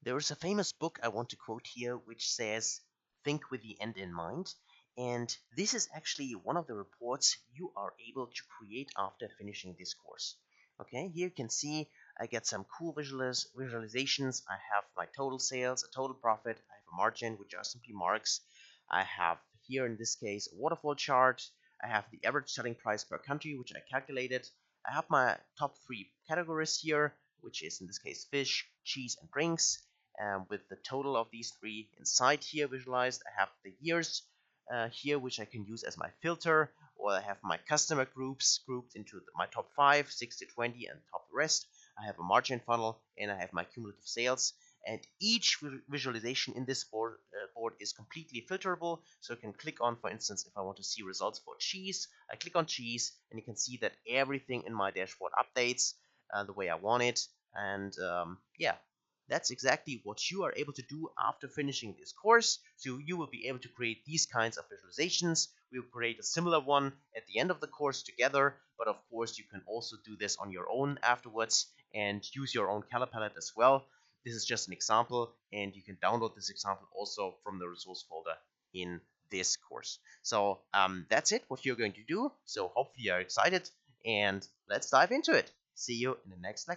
There is a famous book I want to quote here which says, "Think with the end in mind." And this is actually one of the reports you are able to create after finishing this course. Okay, here you can see I get some cool visualizations. I have my total sales, a total profit, I have a margin, which are simply marks. I have here in this case a waterfall chart. I have the average selling price per country, which I calculated. I have my top 3 categories here, which is in this case fish, cheese, and drinks. With the total of these 3 inside here visualized, I have the years here, which I can use as my filter, or I have my customer groups grouped into my top 5, 6 to 20, and top the rest. I have a margin funnel, and I have my cumulative sales. And each visualization in this board is completely filterable. So you can click on, for instance, if I want to see results for cheese, I click on cheese, and you can see that everything in my dashboard updates the way I want it. And yeah, that's exactly what you are able to do after finishing this course. So you will be able to create these kinds of visualizations. We will create a similar one at the end of the course together, but of course you can also do this on your own afterwards and use your own color palette as well. This is just an example, and you can download this example also from the resource folder in this course. So that's it, what you're going to do. So hopefully you're excited, and let's dive into it. See you in the next lecture.